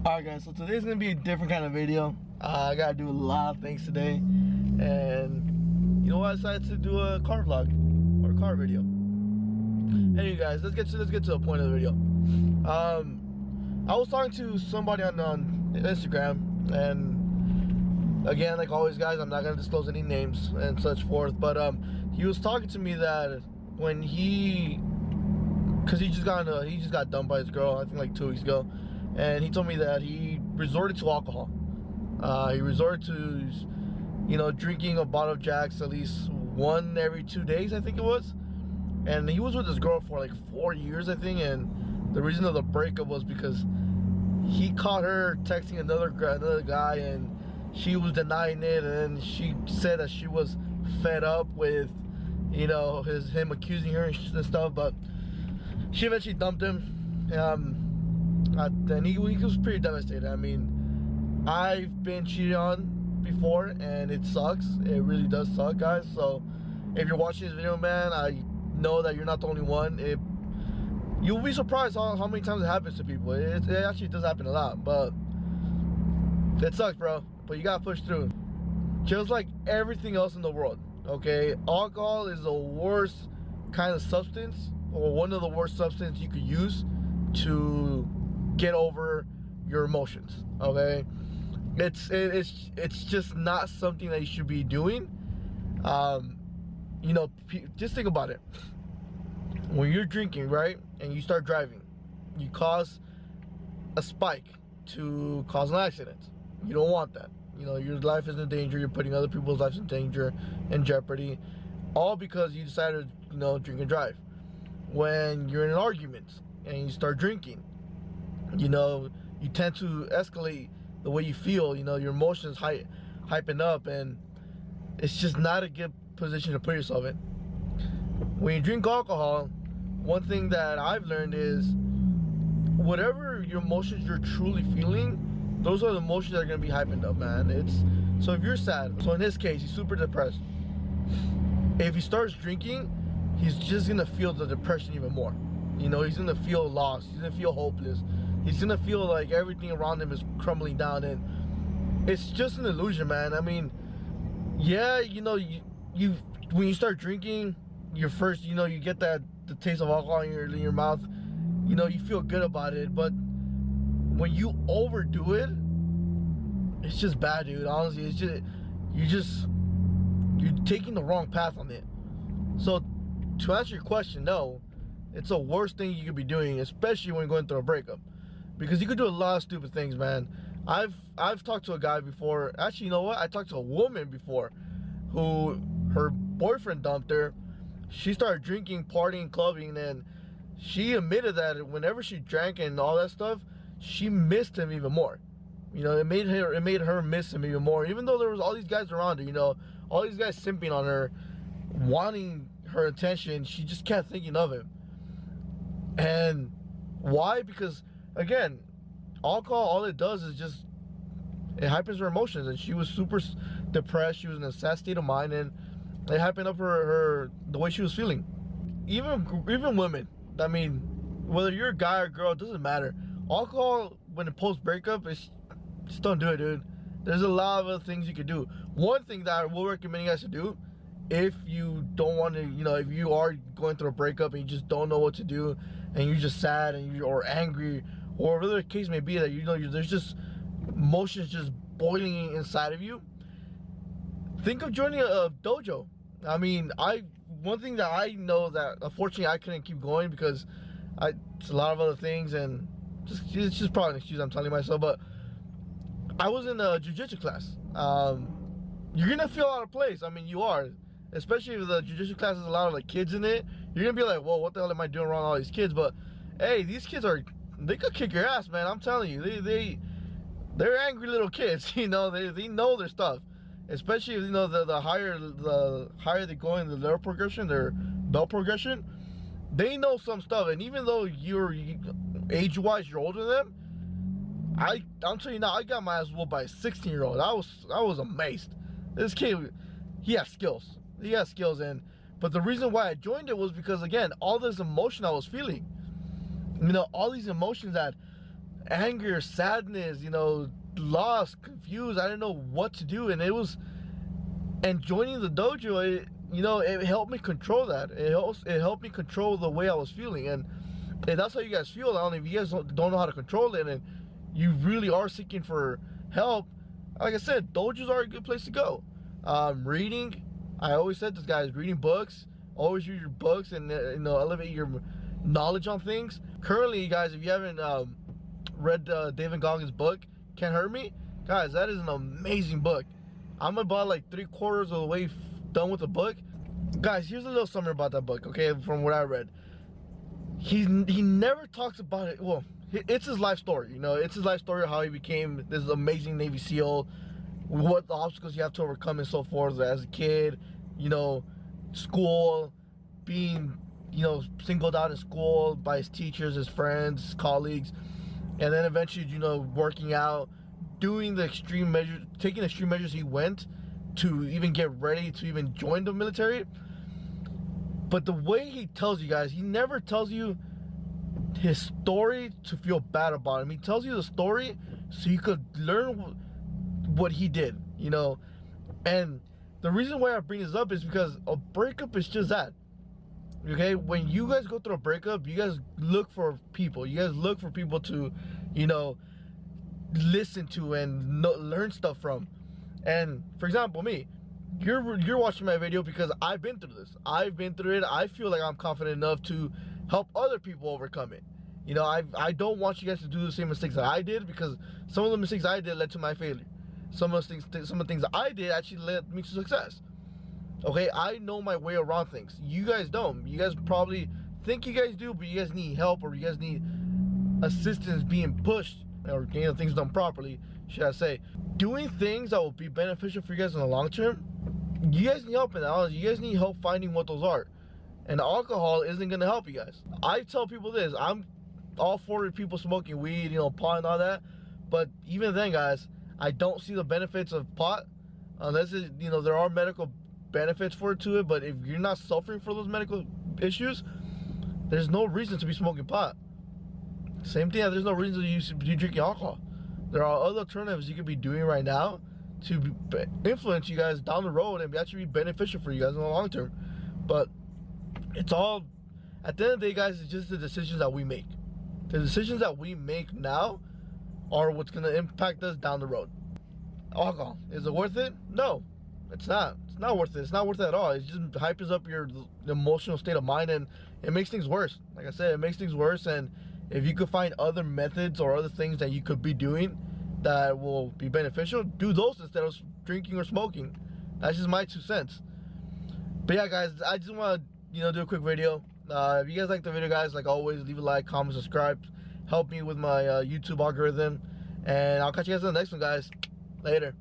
Alright guys, so today's gonna be a different kind of video. I gotta do a lot of things today, and you know what, I decided to do a car vlog or a car video. Anyway guys, let's get to the point of the video. I was talking to somebody on Instagram, and again, like always guys, I'm not gonna disclose any names and such forth, but he was talking to me that when he just got dumped by his girl, I think like 2 weeks ago. And he told me that he resorted to alcohol. He resorted to, you know, drinking a bottle of Jacks at least one every 2 days, I think it was. And he was with his girl for like 4 years, I think. And the reason of the breakup was because he caught her texting another guy, and she was denying it. And then she said that she was fed up with, you know, him accusing her and stuff. But she eventually dumped him. And he was pretty devastated. I mean, I've been cheated on before, and it sucks. It really does suck, guys. So if you're watching this video, man, I know that you're not the only one. You'll be surprised how many times it happens to people. It actually does happen a lot, but it sucks, bro. But you gotta push through. Just like everything else in the world, okay? Alcohol is the worst kind of substance, or one of the worst substances you could use to get over your emotions, okay? It's just not something that you should be doing. You know, just think about it. When you're drinking, right, and you start driving, you cause a spike to cause an accident. You don't want that. You know, your life is in danger. You're putting other people's lives in danger, in jeopardy, all because you decided to, you know, drink and drive. When you're in an argument and you start drinking, you know, you tend to escalate the way you feel. You know, your emotions hyping up, and it's just not a good position to put yourself in. When you drink alcohol, one thing that I've learned is whatever your emotions you're truly feeling, those are the emotions that are gonna be hyping up, man. So if you're sad, so in his case, he's super depressed. If he starts drinking, he's just gonna feel the depression even more. You know, he's gonna feel lost. He's gonna feel hopeless. He's gonna feel like everything around him is crumbling down, and it's just an illusion, man. I mean, yeah, you know, when you start drinking, you get the taste of alcohol in your mouth. You know, you feel good about it, but when you overdo it, it's just bad, dude. Honestly, it's just you're taking the wrong path on it. So to answer your question, no, it's the worst thing you could be doing, especially when you're going through a breakup, because you could do a lot of stupid things, man. I've talked to a guy before. Actually, you know what? I talked to a woman before who her boyfriend dumped her. She started drinking, partying, clubbing, and she admitted that whenever she drank and all that stuff, she missed him even more. You know, it made her miss him even more, even though there was all these guys around her. You know, all these guys simping on her, wanting her attention. She just kept thinking of him. And why? Because again, alcohol, all it does is just, it hypens her emotions, and she was super depressed. She was in a sad state of mind, and it hyped up the way she was feeling. Even women, I mean, whether you're a guy or girl, it doesn't matter. Alcohol, when it post breakup, just don't do it, dude. There's a lot of other things you could do. One thing that I will recommend you guys to do, if you don't want to, you know, if you are going through a breakup and you just don't know what to do, and you're just sad and or angry, or whatever the case may be, that you know there's just emotions just boiling inside of you, think of joining a dojo. I mean, one thing that I know that unfortunately I couldn't keep going because it's a lot of other things, and it's just probably an excuse I'm telling myself, but I was in a jiu-jitsu class. You're gonna feel out of place. I mean, you are, especially if the jiu-jitsu class has a lot of like kids in it. You're gonna be like, whoa, what the hell am I doing around all these kids? But hey, these kids they could kick your ass, man. I'm telling you, they're angry little kids. You know, they know their stuff. Especially, you know, the higher they go in the level progression, their belt progression, they know some stuff. And even though you're age-wise, you're older than them, I'm telling you now, I got my ass whooped by a 16-year-old. I was amazed. This kid, he has skills. But the reason why I joined it was because, again, all this emotion I was feeling, you know, all these emotions that anger, sadness, you know, lost, confused. I didn't know what to do, and joining the dojo, it helped me control that. It helped me control the way I was feeling, and if that's how you guys feel, I don't know if you guys don't know how to control it, and you really are seeking for help. Like I said, dojos are a good place to go. Reading, I always said this, guys, reading books. Always read your books and elevate your knowledge on things. Currently, guys, if you haven't read David Goggins' book, Can't Hurt Me, guys, that is an amazing book. I'm about like 3/4 of the way done with the book. Guys, here's a little summary about that book, okay, from what I read. He never talks about it. Well, it's his life story, it's his life story of how he became this amazing Navy SEAL, what the obstacles you have to overcome and so forth as a kid, school, being, singled out in school by his teachers, his friends, his colleagues, and then eventually, working out, doing the extreme measures, taking extreme measures he went to even get ready to even join the military. But the way he tells you guys, he never tells you his story to feel bad about him. He tells you the story so you could learn what he did, And the reason why I bring this up is because a breakup is just that. Okay, when you guys go through a breakup, you guys look for people. You guys look for people to, listen to and learn stuff from. And for example, me, you're watching my video because I've been through this. I've been through it. I feel like I'm confident enough to help other people overcome it. I don't want you guys to do the same mistakes that I did, because some of the mistakes I did led to my failure. Some of the things that I did actually led me to success. Okay, I know my way around things. You guys don't. You guys probably think you guys do, but you guys need help, or you guys need assistance being pushed, or getting things done properly, should I say. Doing things that will be beneficial for you guys in the long term, you guys need help in that. You guys need help finding what those are. And alcohol isn't going to help you guys. I tell people this, I'm all for people smoking weed, pot and all that. But even then, guys, I don't see the benefits of pot, unless there are medical benefits to it. But if you're not suffering for those medical issues, there's no reason to be smoking pot. Same thing, there's no reason you should be drinking alcohol. There are other alternatives you could be doing right now to influence you guys down the road and actually be beneficial for you guys in the long term. But it's all, at the end of the day, guys, it's just the decisions that we make. The decisions that we make now are what's going to impact us down the road. Alcohol, is it worth it? No, it's not. It's not worth it. It's not worth it at all. It just hypes up your emotional state of mind, and it makes things worse. Like I said, it makes things worse. And if you could find other methods or other things that you could be doing that will be beneficial, do those instead of drinking or smoking. That's just my 2 cents. But yeah, guys, I just want to do a quick video. If you guys like the video, guys, like always, leave a like, comment, subscribe, help me with my YouTube algorithm, and I'll catch you guys in the next one, guys. Later.